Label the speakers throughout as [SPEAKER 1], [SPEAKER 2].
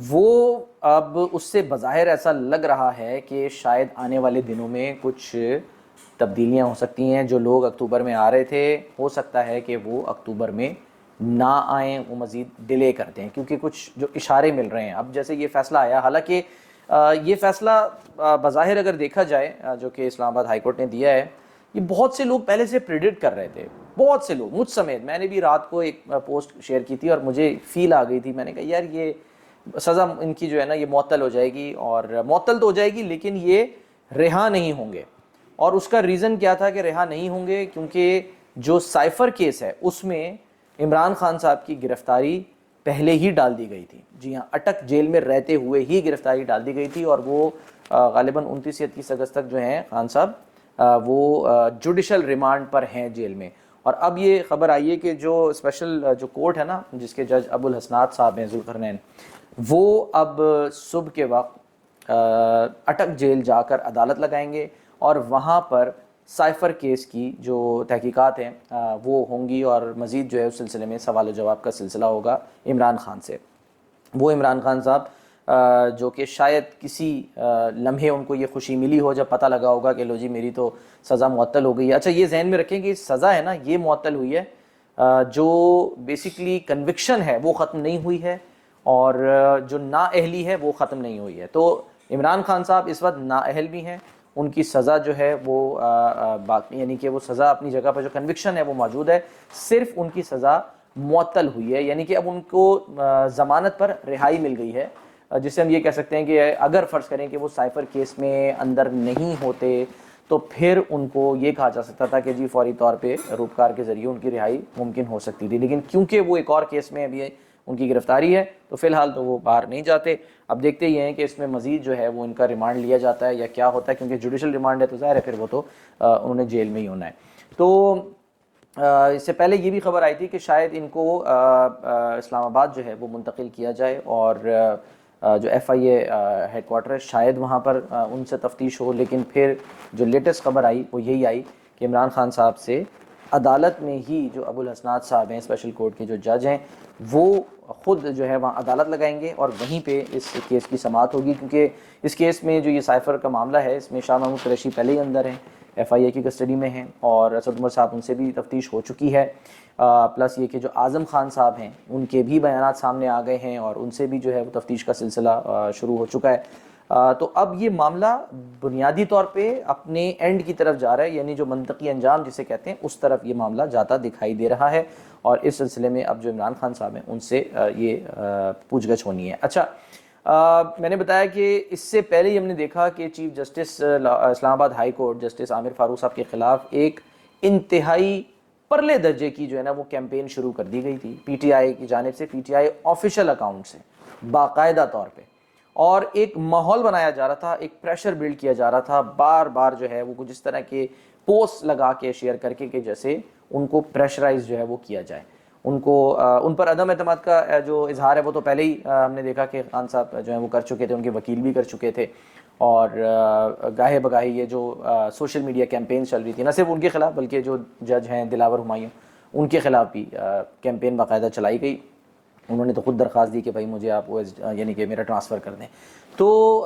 [SPEAKER 1] وہ اب اس سے بظاہر ایسا لگ رہا ہے کہ شاید آنے والے دنوں میں کچھ تبدیلیاں ہو سکتی ہیں. جو لوگ اکتوبر میں آ رہے تھے ہو سکتا ہے کہ وہ اکتوبر میں نہ آئیں, وہ مزید ڈیلے کر دیں, کیونکہ کچھ جو اشارے مل رہے ہیں. اب جیسے یہ فیصلہ آیا, حالانکہ یہ فیصلہ بظاہر اگر دیکھا جائے جو کہ اسلام آباد ہائی کورٹ نے دیا ہے, یہ بہت سے لوگ پہلے سے پریڈکٹ کر رہے تھے, بہت سے لوگ, مجھ سمیت. میں نے بھی رات کو ایک پوسٹ شیئر کی تھی اور مجھے فیل آ گئی تھی, میں نے کہا یار یہ سزا ان کی جو ہے نا یہ معطل ہو جائے گی, اور معطل تو ہو جائے گی لیکن یہ رہا نہیں ہوں گے. اور اس کا ریزن کیا تھا کہ رہا نہیں ہوں گے؟ کیونکہ جو سائفر کیس ہے اس میں عمران خان صاحب کی گرفتاری پہلے ہی ڈال دی گئی تھی. جی ہاں, اٹک جیل میں رہتے ہوئے ہی گرفتاری ڈال دی گئی تھی, اور وہ غالباً 29 یا 30 اگست تک جو ہیں خان صاحب وہ جوڈیشل ریمانڈ پر ہیں جیل میں. اور اب یہ خبر آئی ہے کہ جو اسپیشل جو کورٹ ہے نا, جس کے جج ابو الحسنات صاحب ہیں ذوالقرنین, وہ اب صبح کے وقت اٹک جیل جا کر عدالت لگائیں گے, اور وہاں پر سائفر کیس کی جو تحقیقات ہیں وہ ہوں گی, اور مزید جو ہے اس سلسلے میں سوال و جواب کا سلسلہ ہوگا عمران خان سے. وہ عمران خان صاحب جو کہ شاید کسی لمحے ان کو یہ خوشی ملی ہو جب پتہ لگا ہوگا کہ لو جی میری تو سزا معطل ہو گئی ہے. اچھا یہ ذہن میں رکھیں کہ سزا ہے نا یہ معطل ہوئی ہے, جو بیسیکلی کنوکشن ہے وہ ختم نہیں ہوئی ہے, اور جو نااہلی ہے وہ ختم نہیں ہوئی ہے. تو عمران خان صاحب اس وقت نااہل بھی ہیں, ان کی سزا جو ہے وہ باقی, یعنی کہ وہ سزا اپنی جگہ پر جو کنوکشن ہے وہ موجود ہے, صرف ان کی سزا معطل ہوئی ہے. یعنی کہ اب ان کو ضمانت پر رہائی مل گئی ہے, جس سے ہم یہ کہہ سکتے ہیں کہ اگر فرض کریں کہ وہ سائفر کیس میں اندر نہیں ہوتے تو پھر ان کو یہ کہا جا سکتا تھا کہ جی فوری طور پہ روپکار کے ذریعے ان کی رہائی ممکن ہو سکتی تھی. لیکن کیونکہ وہ ایک اور کیس میں ابھی ان کی گرفتاری ہے تو فی الحال تو وہ باہر نہیں جاتے. اب دیکھتے ہی ہیں کہ اس میں مزید جو ہے وہ ان کا ریمانڈ لیا جاتا ہے یا کیا ہوتا ہے, کیونکہ جوڈیشل ریمانڈ ہے تو ظاہر ہے پھر وہ تو انہوں نے جیل میں ہی ہونا ہے. تو اس سے پہلے یہ بھی خبر آئی تھی کہ شاید ان کو اسلام آباد جو ہے وہ منتقل کیا جائے, اور جو ایف آئی اے ہیڈ کوارٹر ہے شاید وہاں پر ان سے تفتیش ہو. لیکن پھر جو لیٹسٹ خبر آئی وہ یہی آئی کہ عمران خان صاحب سے عدالت میں ہی جو ابو الحسنات صاحب ہیں اسپیشل کورٹ کے جو جج ہیں وہ خود جو ہے وہاں عدالت لگائیں گے, اور وہیں پہ اس کیس کی سماعت ہوگی. کیونکہ اس کیس میں جو یہ سائفر کا معاملہ ہے اس میں شاہ محمود قریشی پہلے ہی اندر ہیں, ایف آئی اے کی کسٹڈی میں ہیں, اور اسد عمر صاحب ان سے بھی تفتیش ہو چکی ہے. پلس یہ کہ جو اعظم خان صاحب ہیں ان کے بھی بیانات سامنے آ گئے ہیں, اور ان سے بھی جو ہے وہ تفتیش کا سلسلہ شروع ہو چکا ہے. تو اب یہ معاملہ بنیادی طور پہ اپنے اینڈ کی طرف جا رہا ہے, یعنی جو منطقی انجام جسے کہتے ہیں اس طرف یہ معاملہ جاتا دکھائی دے رہا ہے. اور اس سلسلے میں اب جو عمران خان صاحب ہیں ان سے یہ پوچھ گچھ ہونی ہے. اچھا میں نے بتایا کہ اس سے پہلے ہی ہم نے دیکھا کہ چیف جسٹس اسلام آباد ہائی کورٹ جسٹس عامر فاروق صاحب کے خلاف ایک انتہائی پرلے درجے کی جو ہے نا وہ کیمپین شروع کر دی گئی تھی پی ٹی آئی کی جانب سے, P T I official account سے باقاعدہ طور پہ, اور ایک ماحول بنایا جا رہا تھا, ایک پریشر بلڈ کیا جا رہا تھا, بار بار جو ہے وہ جس طرح کے پوسٹ لگا کے شیئر کر کے کہ جیسے ان کو پریشرائز جو ہے وہ کیا جائے, ان کو ان پر عدم اعتماد کا جو اظہار ہے وہ تو پہلے ہی ہم نے دیکھا کہ خان صاحب جو ہیں وہ کر چکے تھے, ان کے وکیل بھی کر چکے تھے, اور گاہے بگاہے یہ جو سوشل میڈیا کیمپین چل رہی تھی نہ صرف ان کے خلاف بلکہ جو جج ہیں دلاور ہمایوں ان کے خلاف بھی کیمپین باقاعدہ چلائی گئی. انہوں نے تو خود درخواست دی کہ بھائی مجھے آپ یعنی کہ میرا ٹرانسفر کر دیں. تو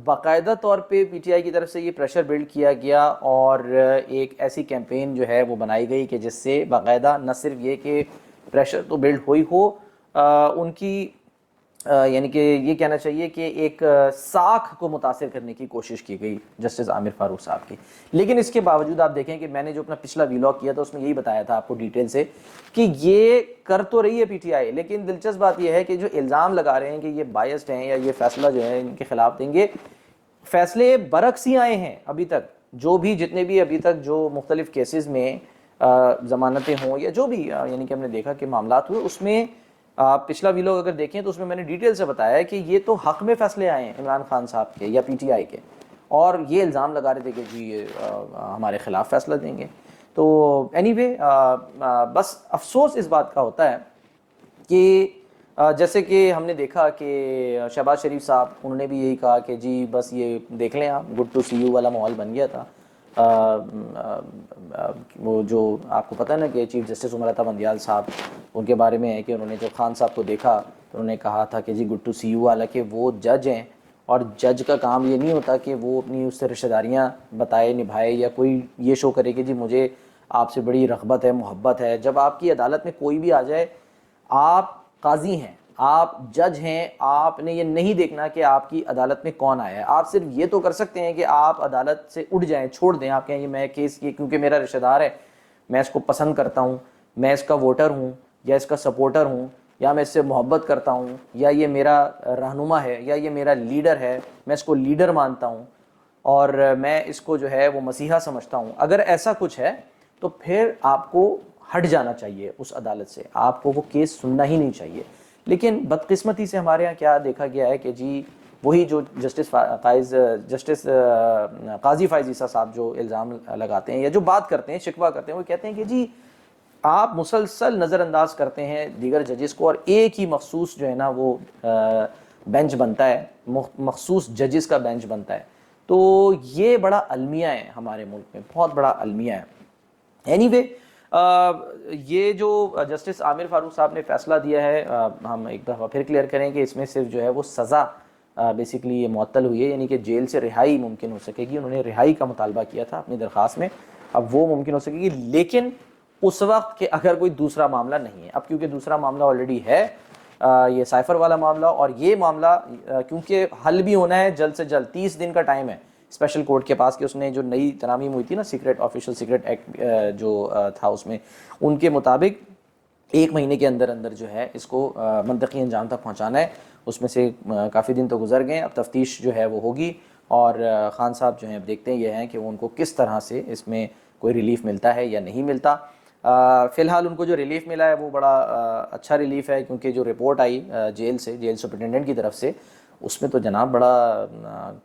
[SPEAKER 1] باقاعدہ طور پہ پی ٹی آئی کی طرف سے یہ پریشر بلڈ کیا گیا, اور ایک ایسی کیمپین جو ہے وہ بنائی گئی کہ جس سے باقاعدہ نہ صرف یہ کہ پریشر تو بلڈ ہوئی ہو, ان کی یعنی کہ یہ کہنا چاہیے کہ ایک ساکھ کو متاثر کرنے کی کوشش کی گئی جسٹس عامر فاروق صاحب کی. لیکن اس کے باوجود آپ دیکھیں کہ میں نے جو اپنا پچھلا ویلاگ کیا تھا اس میں یہی بتایا تھا آپ کو ڈیٹیل سے کہ یہ کر تو رہی ہے پی ٹی آئی, لیکن دلچسپ بات یہ ہے کہ جو الزام لگا رہے ہیں کہ یہ بائسڈ ہیں یا یہ فیصلہ جو ہے ان کے خلاف دیں گے, فیصلے برعکس ہی آئے ہیں ابھی تک. جو بھی جتنے بھی ابھی تک جو مختلف کیسز میں ضمانتیں ہوں یا جو بھی یعنی کہ ہم نے دیکھا کہ معاملات ہوئے, اس میں آپ پچھلا ویلاگ اگر دیکھیں تو اس میں میں نے ڈیٹیل سے بتایا ہے کہ یہ تو حق میں فیصلے آئے ہیں عمران خان صاحب کے یا پی ٹی آئی کے, اور یہ الزام لگا رہے تھے کہ جی یہ ہمارے خلاف فیصلہ دیں گے. تو اینی وے بس افسوس اس بات کا ہوتا ہے کہ جیسے کہ ہم نے دیکھا کہ شہباز شریف صاحب انہوں نے بھی یہی کہا کہ جی بس یہ دیکھ لیں آپ, گڈ ٹو سی یو والا ماحول بن گیا تھا. وہ جو آپ کو پتہ ہے نا کہ چیف جسٹس عمر عطا بندیال صاحب ان کے بارے میں ہے کہ انہوں نے جب خان صاحب کو دیکھا تو انہوں نے کہا تھا کہ جی گڈ ٹو سی یو، حالانکہ وہ جج ہیں اور جج کا کام یہ نہیں ہوتا کہ وہ اپنی اس سے رشتہ داریاں بتائے، نبھائے، یا کوئی یہ شو کرے کہ جی مجھے آپ سے بڑی رغبت ہے، محبت ہے۔ جب آپ کی عدالت میں کوئی بھی آ جائے، آپ قاضی ہیں، آپ جج ہیں، آپ نے یہ نہیں دیکھنا کہ آپ کی عدالت میں کون آیا ہے۔ آپ صرف یہ تو کر سکتے ہیں کہ آپ عدالت سے اٹھ جائیں، چھوڑ دیں، آپ کہیں یہ میں کیس یہ کیونکہ میرا رشتہ دار ہے، میں اس کو پسند کرتا ہوں، میں اس کا ووٹر ہوں یا اس کا سپورٹر ہوں، یا میں اس سے محبت کرتا ہوں، یا یہ میرا رہنما ہے، یا یہ میرا لیڈر ہے، میں اس کو لیڈر مانتا ہوں اور میں اس کو جو ہے وہ مسیحا سمجھتا ہوں۔ اگر ایسا کچھ ہے تو پھر آپ کو ہٹ جانا چاہیے اس عدالت سے، آپ کو وہ کیس سننا ہی نہیں چاہیے۔ لیکن بدقسمتی سے ہمارے ہاں کیا دیکھا گیا ہے کہ جی وہی جو جسٹس قاضی فائز عیسیٰ صاحب جو الزام لگاتے ہیں یا جو بات کرتے ہیں، شکوہ کرتے ہیں، وہ کہتے ہیں کہ جی آپ مسلسل نظر انداز کرتے ہیں دیگر ججز کو، اور ایک ہی مخصوص جو ہے نا وہ بینچ بنتا ہے، مخصوص ججز کا بینچ بنتا ہے۔ تو یہ بڑا المیہ ہے ہمارے ملک میں، بہت بڑا المیہ ہے۔ اینی وے یہ جو جسٹس عامر فاروق صاحب نے فیصلہ دیا ہے، ہم ایک دفعہ پھر کلیئر کریں کہ اس میں صرف جو ہے وہ سزا بیسیکلی یہ معطل ہوئی ہے، یعنی کہ جیل سے رہائی ممکن ہو سکے گی۔ انہوں نے رہائی کا مطالبہ کیا تھا اپنی درخواست میں، اب وہ ممکن ہو سکے گی، لیکن اس وقت کہ اگر کوئی دوسرا معاملہ نہیں ہے۔ اب کیونکہ دوسرا معاملہ آلریڈی ہے، یہ سائفر والا معاملہ، اور یہ معاملہ کیونکہ حل بھی ہونا ہے جلد سے جلد، 30 دن کا ٹائم ہے اسپیشل کورٹ کے پاس کہ اس نے جو نئی ترامیم ہوئی تھی نا سیکرٹ آفیشل سیکرٹ ایکٹ جو تھا، اس میں ان کے مطابق 1 مہینے کے اندر اندر جو ہے اس کو منطقی انجام تک پہنچانا ہے۔ اس میں سے کافی دن تو گزر گئے، اب تفتیش جو ہے وہ ہوگی، اور خان صاحب جو ہیں دیکھتے ہیں یہ ہیں کہ ان کو کس طرح سے اس میں کوئی ریلیف ملتا ہے یا نہیں ملتا۔ فی الحال ان کو جو ریلیف ملا ہے وہ بڑا اچھا ریلیف ہے، کیونکہ جو رپورٹ آئی جیل سے، جیل سپرنٹینڈنٹ کی طرف سے، اس میں تو جناب بڑا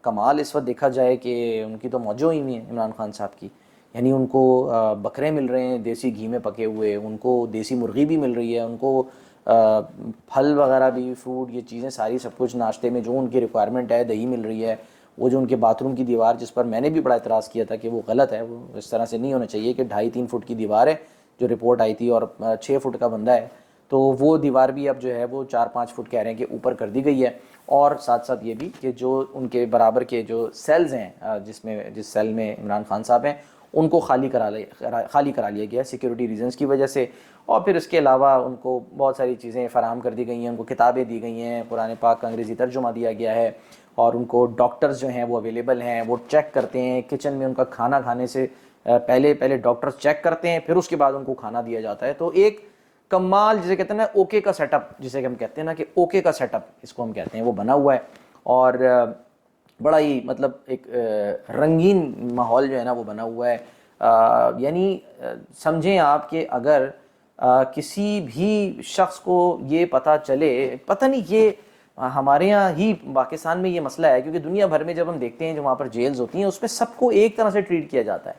[SPEAKER 1] کمال اس وقت دیکھا جائے کہ ان کی تو موجوں ہی نہیں ہے عمران خان صاحب کی، یعنی ان کو بکرے مل رہے ہیں دیسی گھی میں پکے ہوئے، ان کو دیسی مرغی بھی مل رہی ہے، ان کو پھل وغیرہ بھی، فروٹ، یہ چیزیں ساری سب کچھ ناشتے میں جو ان کی ریکوائرمنٹ ہے، دہی مل رہی ہے۔ وہ جو ان کے باتھ روم کی دیوار، جس پر میں نے بھی بڑا اعتراض کیا تھا کہ وہ غلط ہے، وہ اس طرح سے نہیں ہونا چاہیے کہ 2.5-3 فٹ کی دیوار ہے جو رپورٹ آئی تھی، اور 6 فٹ کا بندہ ہے، تو وہ دیوار بھی اب جو ہے وہ 4-5 فٹ کہہ رہے ہیں کہ اوپر کر دی گئی ہے۔ اور ساتھ ساتھ یہ بھی کہ جو ان کے برابر کے جو سیلز ہیں، جس سیل میں عمران خان صاحب ہیں، ان کو خالی کرا لیا گیا سیکیورٹی ریزنز کی وجہ سے۔ اور پھر اس کے علاوہ ان کو بہت ساری چیزیں فراہم کر دی گئی ہیں، ان کو کتابیں دی گئی ہیں، قرآن پاک کا انگریزی ترجمہ دیا گیا ہے، اور ان کو ڈاکٹرز جو ہیں وہ اویلیبل ہیں، وہ چیک کرتے ہیں کچن میں ان کا کھانا کھانے سے پہلے ڈاکٹرز چیک کرتے ہیں، پھر اس کے بعد ان کو کھانا دیا جاتا ہے۔ تو ایک کمال جسے کہتے ہیں نا اوکے کا سیٹ اپ، جسے کہ ہم کہتے ہیں نا کہ اوکے کا سیٹ اپ اس کو ہم کہتے ہیں، وہ بنا ہوا ہے، اور بڑا ہی مطلب ایک رنگین ماحول جو ہے نا وہ بنا ہوا ہے۔ یعنی سمجھیں آپ کہ اگر کسی بھی شخص کو یہ پتہ چلے، پتہ نہیں یہ ہمارے ہاں ہی پاکستان میں یہ مسئلہ ہے، کیونکہ دنیا بھر میں جب ہم دیکھتے ہیں جو وہاں پر جیلز ہوتی ہیں اس میں سب کو ایک طرح سے ٹریٹ کیا جاتا ہے،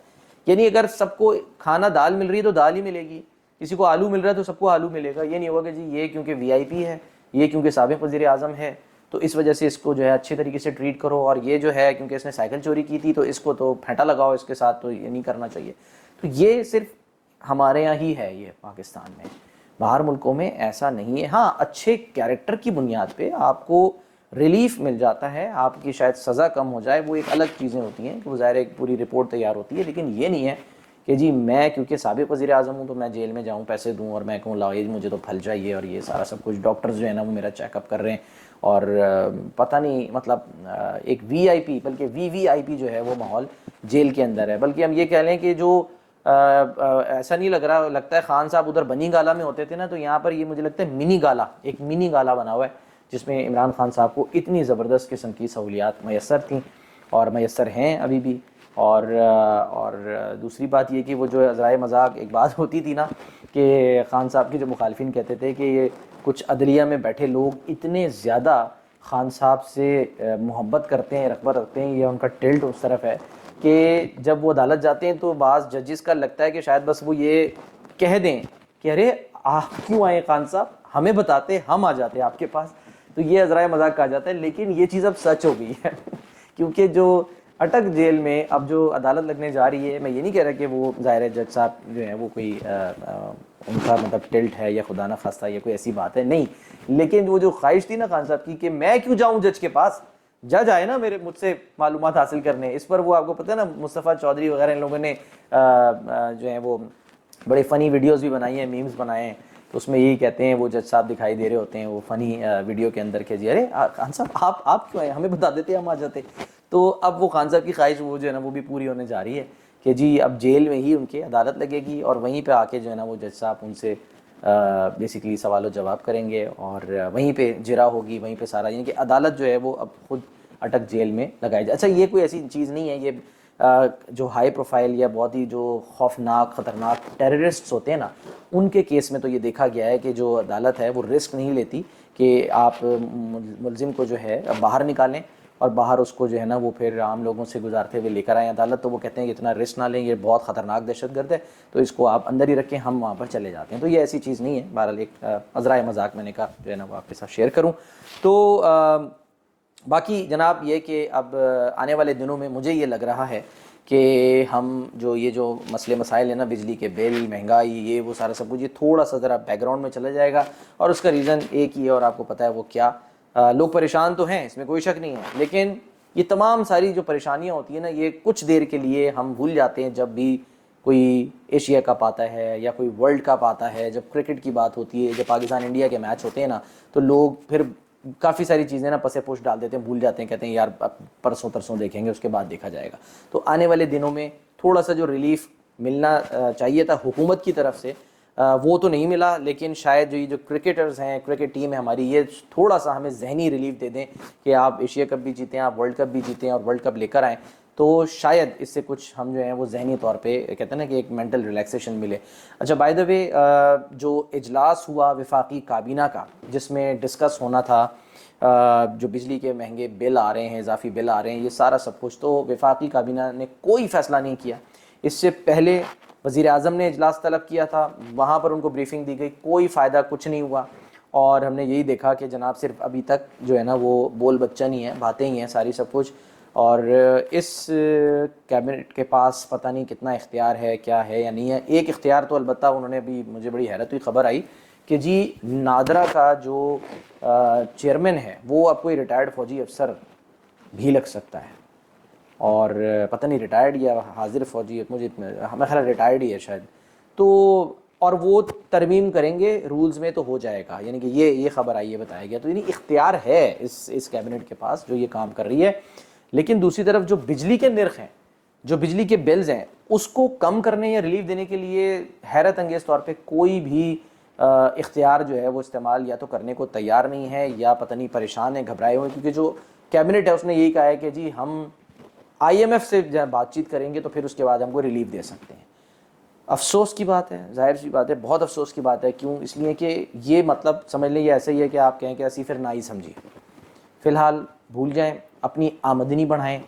[SPEAKER 1] یعنی اگر سب کو کھانا دال مل رہی ہے تو دال ہی ملے گی، کسی کو آلو مل رہا ہے تو سب کو آلو ملے گا۔ یہ نہیں ہوگا کہ جی یہ کیونکہ وی آئی پی ہے، یہ کیونکہ سابق وزیر اعظم ہے تو اس وجہ سے اس کو جو ہے اچھے طریقے سے ٹریٹ کرو، اور یہ جو ہے کیونکہ اس نے سائیکل چوری کی تھی تو اس کو تو پھینٹا لگاؤ اس کے ساتھ، تو یہ نہیں کرنا چاہیے۔ تو یہ صرف ہمارے یہاں ہی ہے یہ پاکستان میں، باہر ملکوں میں ایسا نہیں ہے۔ ہاں اچھے کیریکٹر کی بنیاد پہ آپ کو ریلیف مل جاتا ہے، آپ کی شاید سزا کم ہو جائے، وہ ایک الگ چیزیں ہوتی ہیں کہ وہ ظاہر ایک پوری رپورٹ تیار ہوتی ہے، لیکن یہ نہیں ہے کہ جی میں کیونکہ سابق وزیر اعظم ہوں تو میں جیل میں جاؤں، پیسے دوں اور میں کہوں لاؤ یہ مجھے تو پھل چاہیے، اور یہ سارا سب کچھ ڈاکٹرز جو ہے نا وہ میرا چیک اپ کر رہے ہیں، اور پتہ نہیں مطلب ایک وی آئی پی بلکہ وی آئی پی جو ہے وہ ماحول جیل کے اندر ہے۔ بلکہ ہم یہ کہہ لیں کہ جو ایسا نہیں لگتا ہے خان صاحب ادھر بنی گالا میں ہوتے تھے نا، تو یہاں پر یہ مجھے لگتا ہے منی گالا، ایک منی گالا بنا ہوا ہے جس میں عمران خان صاحب کو اتنی زبردست قسم کی سہولیات میسر تھیں اور میسر ہیں ابھی بھی۔ اور دوسری بات یہ کہ وہ جو ذرائع مذاق ایک بات ہوتی تھی نا کہ خان صاحب کے جو مخالفین کہتے تھے کہ یہ کچھ عدلیہ میں بیٹھے لوگ اتنے زیادہ خان صاحب سے محبت کرتے ہیں، رغبت رکھتے ہیں، یہ ان کا ٹلٹ اس طرف ہے کہ جب وہ عدالت جاتے ہیں تو بعض ججز کا لگتا ہے کہ شاید بس وہ یہ کہہ دیں کہ ارے آپ کیوں آئے خان صاحب، ہمیں بتاتے ہم آ جاتے آپ کے پاس، تو یہ ذرائع مذاق کہا جاتا ہے۔ لیکن یہ چیز اب سچ ہو گئی ہے کیونکہ جو اٹک جیل میں اب جو عدالت لگنے جا رہی ہے، میں یہ نہیں کہہ رہا کہ وہ ظاہر ہے جج صاحب جو ہیں وہ کوئی ان کا مطلب ٹلٹ ہے یا خدا نہ خواستہ یا کوئی ایسی بات ہے، نہیں، لیکن وہ جو خواہش تھی نا خان صاحب کی کہ میں کیوں جاؤں جج کے پاس، جج آئے نا میرے مجھ سے معلومات حاصل کرنے، اس پر وہ آپ کو پتہ ہے نا مصطفیٰ چودھری وغیرہ ان لوگوں نے جو ہیں وہ بڑے فنی ویڈیوز بھی بنائی ہیں، میمز بنائے ہیں، تو اس میں یہی کہتے ہیں وہ جج صاحب دکھائی دے رہے ہوتے ہیں وہ فنی ویڈیو کے اندر کہ جی ارے خان صاحب آپ کیوں آئے، ہمیں بتا دیتے ہم آ جاتے۔ تو اب وہ خان صاحب کی خواہش وہ جو ہے نا وہ بھی پوری ہونے جا رہی ہے کہ جی اب جیل میں ہی ان کے عدالت لگے گی، اور وہیں پہ آ کے جو ہے نا وہ جج صاحب ان سے بیسیکلی سوال و جواب کریں گے، اور وہیں پہ جرا ہوگی، وہیں پہ سارا، یعنی کہ عدالت جو ہے وہ اب خود اٹک جیل میں لگائی جائے۔ اچھا یہ کوئی ایسی چیز نہیں ہے، یہ جو ہائی پروفائل یا بہت ہی جو خوفناک خطرناک ٹیررسٹس ہوتے ہیں نا، ان کے کیس میں تو یہ دیکھا گیا ہے کہ جو عدالت ہے وہ رسک نہیں لیتی کہ آپ ملزم کو جو ہے باہر نکالیں اور باہر اس کو جو ہے نا وہ پھر عام لوگوں سے گزارتے ہوئے لے کر آئیں عدالت، تو وہ کہتے ہیں کہ اتنا رسک نہ لیں، یہ بہت خطرناک دہشت گرد ہے، تو اس کو آپ اندر ہی رکھیں، ہم وہاں پر چلے جاتے ہیں۔ تو یہ ایسی چیز نہیں ہے، بہرحال ایک عذرائے مذاق میں نے کہا جو ہے نا وہ آپ کے ساتھ شیئر کروں۔ تو باقی جناب یہ کہ اب آنے والے دنوں میں مجھے یہ لگ رہا ہے کہ ہم یہ جو مسئلے مسائل ہیں نا، بجلی کے بل، مہنگائی، یہ وہ سارا سب کچھ، یہ تھوڑا سا ذرا بیک گراؤنڈ میں چلا جائے گا، اور اس کا ریزن ایک ہی ہے اور آپ کو پتہ ہے وہ کیا، لوگ پریشان تو ہیں، اس میں کوئی شک نہیں ہے، لیکن یہ تمام ساری جو پریشانیاں ہوتی ہیں نا، یہ کچھ دیر کے لیے ہم بھول جاتے ہیں جب بھی کوئی ایشیا کپ آتا ہے یا کوئی ورلڈ کپ آتا ہے، جب کرکٹ کی بات ہوتی ہے، جب پاکستان انڈیا کے میچ ہوتے ہیں نا، تو لوگ پھر کافی ساری چیزیں نا پس پوش ڈال دیتے ہیں، بھول جاتے ہیں، کہتے ہیں یار پرسوں ترسوں دیکھیں گے، اس کے بعد دیکھا جائے گا۔ تو آنے والے دنوں میں تھوڑا سا جو ریلیف ملنا چاہیے تھا حکومت کی طرف سے وہ تو نہیں ملا، لیکن شاید جو کرکٹرز ہیں، کرکٹ ٹیم ہے ہماری، یہ تھوڑا سا ہمیں ذہنی ریلیف دے دیں کہ آپ ایشیا کپ بھی جیتیں، آپ ورلڈ کپ بھی جیتیں اور ورلڈ کپ لے کر آئیں، تو شاید اس سے کچھ ہم جو ہیں وہ ذہنی طور پہ کہتے ہیں نا کہ ایک مینٹل ریلیکسیشن ملے۔ اچھا بائی دا وے، جو اجلاس ہوا وفاقی کابینہ کا جس میں ڈسکس ہونا تھا جو بجلی کے مہنگے بل آ رہے ہیں، اضافی بل آ رہے ہیں، یہ سارا سب کچھ، تو وفاقی کابینہ نے کوئی فیصلہ نہیں کیا۔ اس سے پہلے وزیر اعظم نے اجلاس طلب کیا تھا، وہاں پر ان کو بریفنگ دی گئی، کوئی فائدہ کچھ نہیں ہوا، اور ہم نے یہی دیکھا کہ جناب صرف ابھی تک جو ہے نا وہ بول بچہ نہیں ہے، باتیں ہی ہیں ساری سب کچھ، اور اس کیبنٹ کے پاس پتہ نہیں کتنا اختیار ہے، کیا ہے یا نہیں ہے۔ ایک اختیار تو البتہ انہوں نے بھی، مجھے بڑی حیرت ہوئی خبر آئی کہ جی نادرا کا جو چیئرمین ہے وہ اب کوئی ریٹائرڈ فوجی افسر بھی لگ سکتا ہے، اور پتہ نہیں ریٹائرڈ یا حاضر فوجی، مجھے ہمیں خیال ریٹائرڈ ہی ہے شاید، تو اور وہ ترمیم کریں گے رولز میں تو ہو جائے گا، یعنی کہ یہ خبر آئی ہے، بتایا گیا، تو یعنی اختیار ہے اس کیبنٹ کے پاس جو یہ کام کر رہی ہے۔ لیکن دوسری طرف جو بجلی کے نرخ ہیں، جو بجلی کے بلز ہیں، اس کو کم کرنے یا ریلیف دینے کے لیے حیرت انگیز طور پہ کوئی بھی اختیار جو ہے وہ استعمال یا تو کرنے کو تیار نہیں ہے، یا پتہ نہیں پریشان ہیں، گھبرائے ہوئے، کیونکہ جو کیبنٹ ہے اس نے یہی کہا ہے کہ جی ہم آئی ایم ایف سے بات چیت کریں گے تو پھر اس کے بعد ہم کو ریلیف دے سکتے ہیں۔ افسوس کی بات ہے، ظاہر سی بات ہے، بہت افسوس کی بات ہے، کیوں؟ اس لیے کہ یہ مطلب سمجھ لیں یہ ایسا ہی ہے کہ آپ کہیں کہ اسی پھر نہ ہی سمجھیے، فی الحال بھول جائیں، اپنی آمدنی بڑھائیں،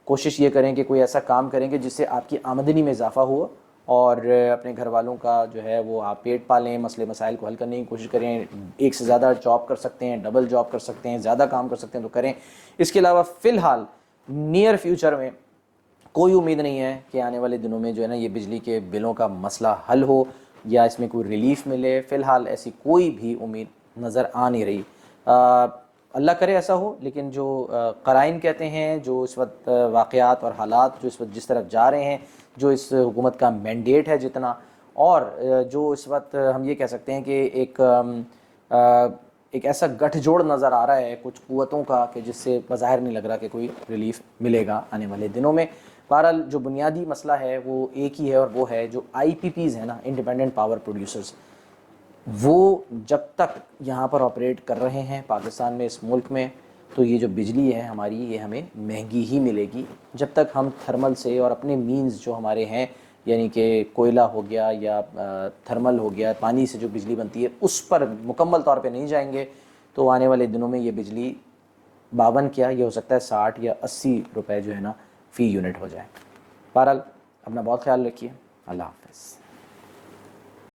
[SPEAKER 1] کوشش یہ کریں کہ کوئی ایسا کام کریں کہ جس سے آپ کی آمدنی میں اضافہ ہو، اور اپنے گھر والوں کا جو ہے وہ آپ پیٹ پالیں، مسئلے مسائل کو حل کرنے کی کوشش کریں، ایک سے زیادہ جاب کر سکتے ہیں، ڈبل جاب کر سکتے ہیں، زیادہ کام کر سکتے ہیں تو کریں۔ اس کے علاوہ فی الحال نیئر فیوچر میں کوئی امید نہیں ہے کہ آنے والے دنوں میں جو ہے نا یہ بجلی کے بلوں کا مسئلہ حل ہو یا اس میں کوئی ریلیف ملے، فی الحال ایسی کوئی بھی امید نظر آ نہیں رہی۔ اللہ کرے ایسا ہو، لیکن جو قرائن کہتے ہیں، جو اس وقت واقعات اور حالات جو اس وقت جس طرف جا رہے ہیں، جو اس حکومت کا مینڈیٹ ہے جتنا، اور جو اس وقت ہم یہ کہہ سکتے ہیں کہ ایک ایسا گٹھ جوڑ نظر آ رہا ہے کچھ قوتوں کا کہ جس سے بظاہر نہیں لگ رہا کہ کوئی ریلیف ملے گا آنے والے دنوں میں۔ بہرحال جو بنیادی مسئلہ ہے وہ ایک ہی ہے، اور وہ ہے جو آئی پی پیز ہیں نا، انڈیپینڈنٹ پاور پروڈیوسرز، وہ جب تک یہاں پر آپریٹ کر رہے ہیں پاکستان میں، اس ملک میں، تو یہ جو بجلی ہے ہماری یہ ہمیں مہنگی ہی ملے گی، جب تک ہم تھرمل سے اور اپنے مینز جو ہمارے ہیں، یعنی کہ کوئلہ ہو گیا یا تھرمل ہو گیا، پانی سے جو بجلی بنتی ہے، اس پر مکمل طور پہ نہیں جائیں گے، تو آنے والے دنوں میں یہ بجلی 52 کیا یہ ہو سکتا ہے 60 یا 80 روپے جو ہے نا فی یونٹ ہو جائے۔ بہرحال اپنا بہت خیال رکھیے، اللہ حافظ۔